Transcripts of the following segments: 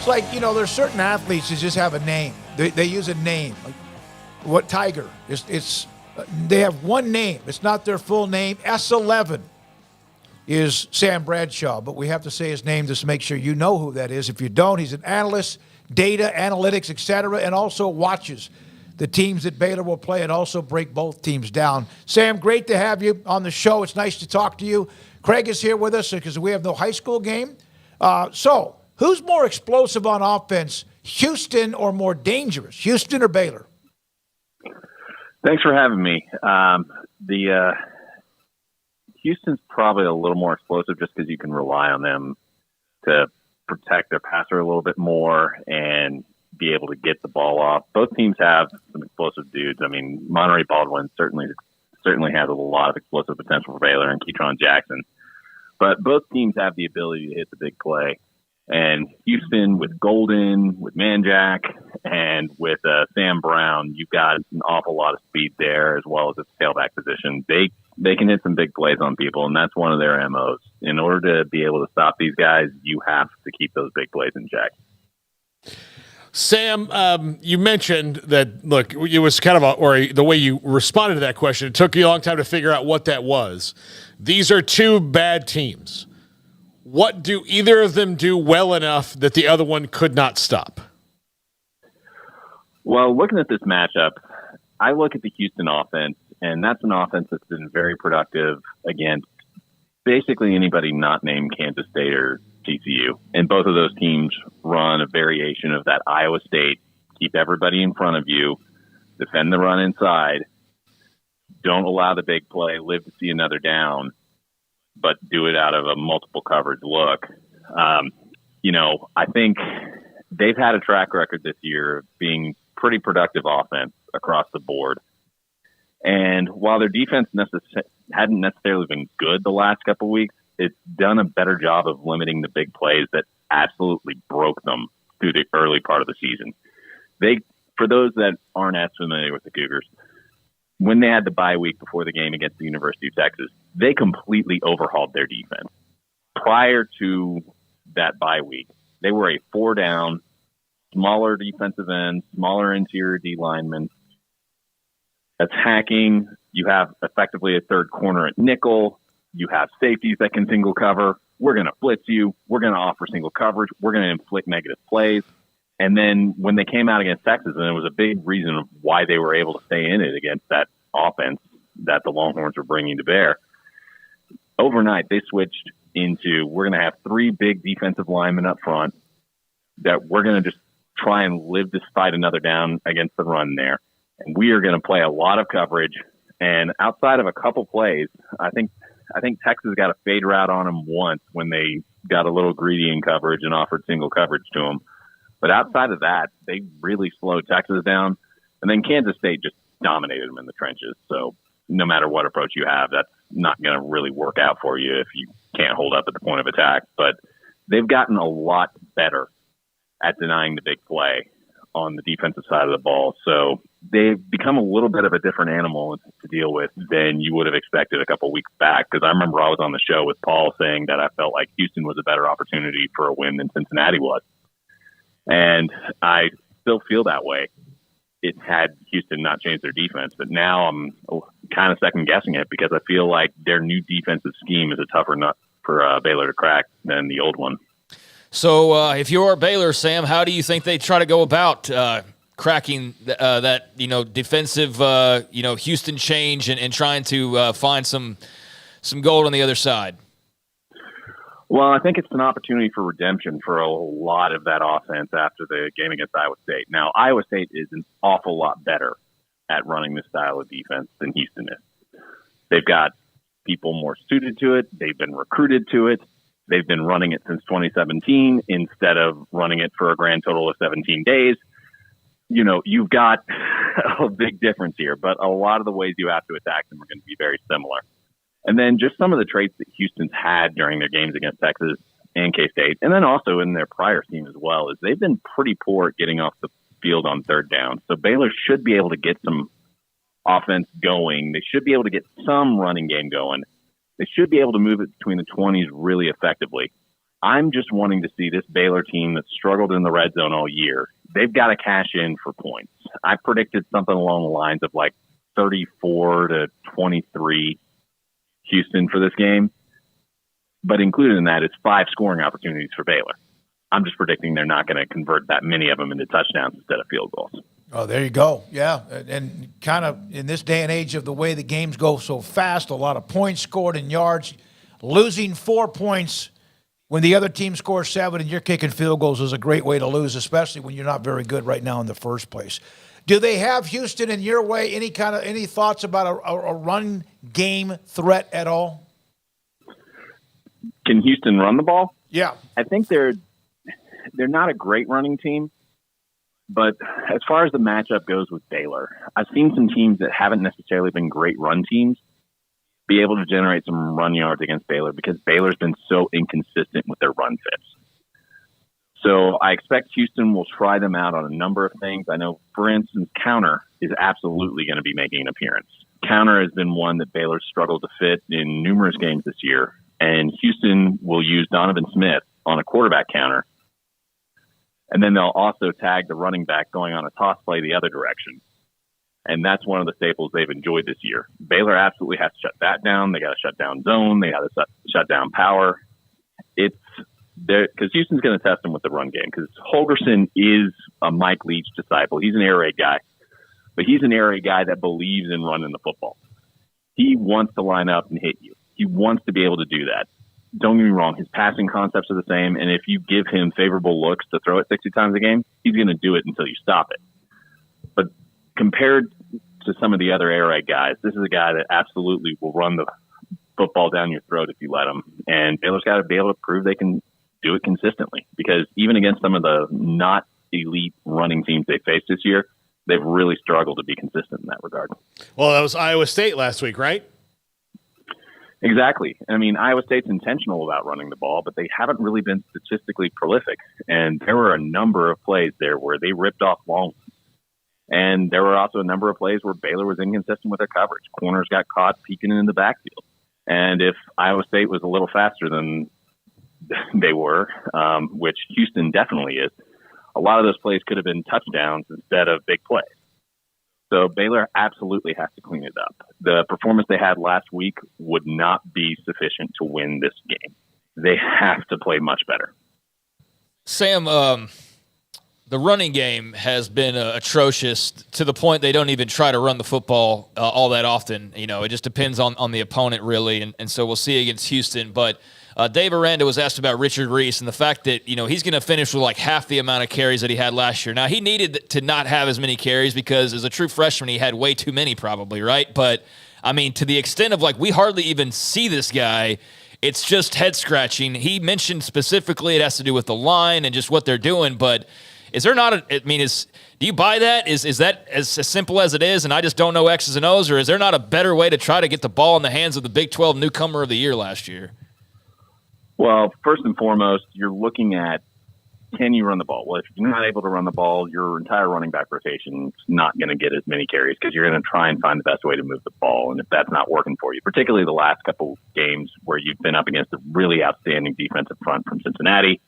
It's like, there's certain athletes that just have a name. They use a name. Like what Tiger? They have one name. It's not their full name. S11 is Sam Bradshaw, but we have to say his name just to make sure you know who that is. If you don't, he's an analyst, data, analytics, etc., and also watches the teams that Baylor will play and also break both teams down. Sam, great to have you on the show. It's nice to talk to you. Craig is here with us because we have no high school game. So who's more explosive on offense, Houston or more dangerous, Houston or Baylor? Thanks for having me. Houston's probably a little more explosive just because you can rely on them to protect their passer a little bit more and be able to get the ball off. Both teams have some explosive dudes. I mean, Monterey Baldwin certainly has a lot of explosive potential for Baylor and Keytron Jackson. But both teams have the ability to hit the big play. And Houston with Golden, with Manjack, and with Sam Brown, you've got an awful lot of speed there as well as its tailback position. They can hit some big plays on people, and that's one of their MOs. In order to be able to stop these guys, you have to keep those big plays in check. Sam, you mentioned that, look, it was kind of the way you responded to that question, it took you a long time to figure out what that was. These are two bad teams. What do either of them do well enough that the other one could not stop? Well, looking at this matchup, I look at the Houston offense, and that's an offense that's been very productive against basically anybody not named Kansas State or TCU. And both of those teams run a variation of that Iowa State, keep everybody in front of you, defend the run inside, don't allow the big play, live to see another down, but do it out of a multiple coverage look. I think they've had a track record this year of being pretty productive offense across the board. And while their defense hadn't necessarily been good the last couple of weeks, it's done a better job of limiting the big plays that absolutely broke them through the early part of the season. For those that aren't as familiar with the Cougars, when they had the bye week before the game against the University of Texas, they completely overhauled their defense. Prior to that bye week, they were a 4-down, smaller defensive end, smaller interior D lineman, attacking. You have effectively a third corner at nickel. You have safeties that can single cover. We're going to blitz you. We're going to offer single coverage. We're going to inflict negative plays. And then when they came out against Texas, and it was a big reason of why they were able to stay in it against that offense that the Longhorns were bringing to bear, overnight they switched into, we're going to have 3 big defensive linemen up front that we're going to just try and live to fight another down against the run there. And we are going to play a lot of coverage. And outside of a couple plays, I think Texas got a fade route on them once when they got a little greedy in coverage and offered single coverage to them. But outside of that, they really slowed Texas down. And then Kansas State just dominated them in the trenches. So no matter what approach you have, that's not going to really work out for you if you can't hold up at the point of attack. But they've gotten a lot better at denying the big play on the defensive side of the ball. So they've become a little bit of a different animal to deal with than you would have expected a couple weeks back. Because I remember I was on the show with Paul saying that I felt like Houston was a better opportunity for a win than Cincinnati was. And I still feel that way. It had Houston not changed their defense, but now I'm kind of second guessing it because I feel like their new defensive scheme is a tougher nut for Baylor to crack than the old one. So if you're Baylor, Sam, how do you think they try to go about cracking that defensive Houston change and trying to find some gold on the other side? Well, I think it's an opportunity for redemption for a lot of that offense after the game against Iowa State. Now, Iowa State is an awful lot better at running this style of defense than Houston is. They've got people more suited to it. They've been recruited to it. They've been running it since 2017 instead of running it for a grand total of 17 days. You've got a big difference here, but a lot of the ways you have to attack them are going to be very similar. And then just some of the traits that Houston's had during their games against Texas and K-State, and then also in their prior team as well, is they've been pretty poor at getting off the field on third down. So Baylor should be able to get some offense going. They should be able to get some running game going. They should be able to move it between the 20s really effectively. I'm just wanting to see this Baylor team that struggled in the red zone all year. They've got to cash in for points. I predicted something along the lines of like 34-23 Houston for this game. But included in that is 5 scoring opportunities for Baylor. I'm just predicting they're not going to convert that many of them into touchdowns instead of field goals. Oh, there you go. Yeah, and kind of in this day and age of the way the games go so fast, a lot of points scored in yards, losing 4 points when the other team scores 7 and you're kicking field goals is a great way to lose, especially when you're not very good right now in the first place. Do they have Houston in your way? Any thoughts about a run game threat at all? Can Houston run the ball? Yeah, I think they're not a great running team, but as far as the matchup goes with Baylor, I've seen some teams that haven't necessarily been great run teams be able to generate some run yards against Baylor because Baylor's been so inconsistent with their run fits. So I expect Houston will try them out on a number of things. I know, for instance, counter is absolutely going to be making an appearance. Counter has been one that Baylor struggled to fit in numerous games this year, and Houston will use Donovan Smith on a quarterback counter. And then they'll also tag the running back going on a toss play the other direction. And that's one of the staples they've enjoyed this year. Baylor absolutely has to shut that down. They got to shut down zone. They got to shut down power. It's there because Houston's going to test them with the run game because Holgerson is a Mike Leach disciple. He's an air raid guy, but he's an air raid guy that believes in running the football. He wants to line up and hit you. He wants to be able to do that. Don't get me wrong. His passing concepts are the same. And if you give him favorable looks to throw it 60 times a game, he's going to do it until you stop it. But compared to some of the other air raid guys, this is a guy that absolutely will run the football down your throat if you let him. And Baylor's got to be able to prove they can do it consistently because even against some of the not elite running teams they faced this year, they've really struggled to be consistent in that regard. Well, that was Iowa State last week, right? Exactly. I mean, Iowa State's intentional about running the ball, but they haven't really been statistically prolific. And there were a number of plays there where they ripped off long. And there were also a number of plays where Baylor was inconsistent with their coverage. Corners got caught peeking in the backfield. And if Iowa State was a little faster than they were, which Houston definitely is, a lot of those plays could have been touchdowns instead of big plays. So Baylor absolutely has to clean it up. The performance they had last week would not be sufficient to win this game. They have to play much better. Sam, the running game has been atrocious to the point they don't even try to run the football all that often. You know, it just depends on the opponent, really. And so we'll see against Houston. But Dave Aranda was asked about Richard Reese and the fact that, you know, he's going to finish with like half the amount of carries that he had last year. Now, he needed to not have as many carries because as a true freshman, he had way too many probably, right? But, I mean, to the extent of like we hardly even see this guy, it's just head-scratching. He mentioned specifically it has to do with the line and just what they're doing, but is there not do you buy that? Is that as simple as it is and I just don't know X's and O's, or is there not a better way to try to get the ball in the hands of the Big 12 newcomer of the year last year? Well, first and foremost, you're looking at, can you run the ball? Well, if you're not able to run the ball, your entire running back rotation is not going to get as many carries because you're going to try and find the best way to move the ball. And if that's not working for you, particularly the last couple games where you've been up against a really outstanding defensive front from Cincinnati,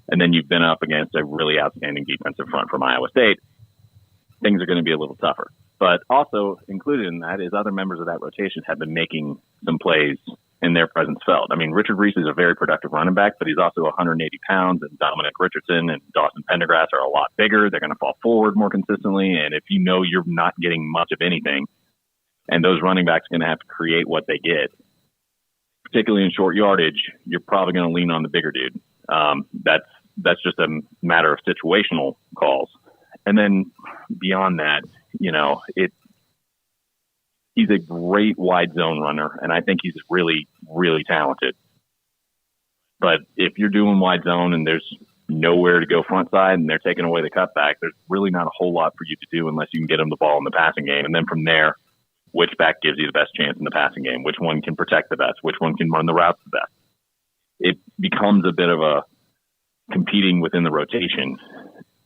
and then you've been up against a really outstanding defensive front from Iowa State, things are going to be a little tougher. But also included in that is other members of that rotation have been making some plays in their presence felt. I mean, Richard Reese is a very productive running back, but he's also 180 pounds, and Dominic Richardson and Dawson Pendergrass are a lot bigger. They're going to fall forward more consistently, and if you know you're not getting much of anything, and those running backs are going to have to create what they get, particularly in short yardage, you're probably going to lean on the bigger dude. That's just a matter of situational calls. And then beyond that, you know, he's a great wide zone runner, and I think he's really, really talented. But if you're doing wide zone and there's nowhere to go front side and they're taking away the cutback, there's really not a whole lot for you to do unless you can get him the ball in the passing game. And then from there, which back gives you the best chance in the passing game? Which one can protect the best? Which one can run the routes the best? It becomes a bit of a competing within the rotation.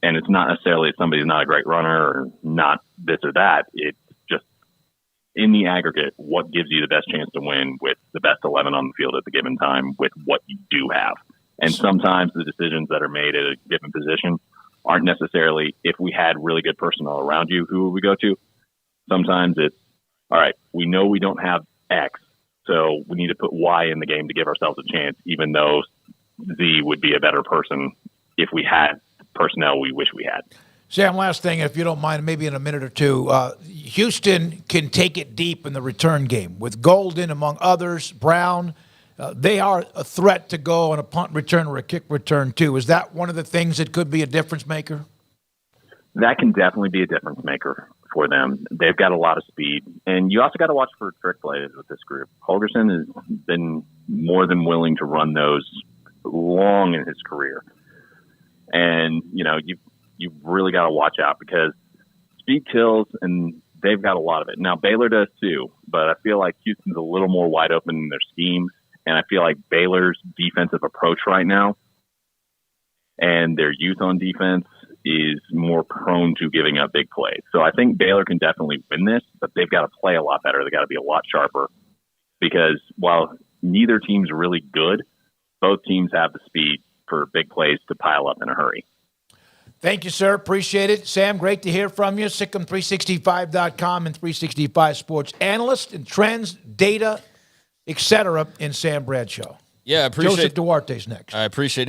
And it's not necessarily somebody's not a great runner or not this or that. It's just in the aggregate, what gives you the best chance to win with the best 11 on the field at the given time with what you do have. And sometimes the decisions that are made at a given position aren't necessarily, if we had really good personnel around you, who would we go to? Sometimes it's, all right, we know we don't have X, so we need to put Y in the game to give ourselves a chance, even though Z would be a better person if we had personnel we wish we had. Sam, last thing, if you don't mind, maybe in a minute or two. Houston can take it deep in the return game with Golden, among others, Brown. They are a threat to go on a punt return or a kick return, too. Is that one of the things that could be a difference maker? That can definitely be a difference maker for them. They've got a lot of speed. And you also got to watch for trick plays with this group. Holgerson has been more than willing to run those long in his career. And, you've really got to watch out because speed kills, and they've got a lot of it. Now, Baylor does too, but I feel like Houston's a little more wide open in their scheme. And I feel like Baylor's defensive approach right now and their youth on defense is more prone to giving up big plays. So I think Baylor can definitely win this, but they've got to play a lot better. They've got to be a lot sharper because while neither team's really good, both teams have the speed for big plays to pile up in a hurry. Thank you, sir. Appreciate it. Sam, great to hear from you. Sic'Em365.com and 365 Sports Analyst and trends, data, etc. in Sam Bradshaw. Yeah, I appreciate Joseph Duarte's next. I appreciate it.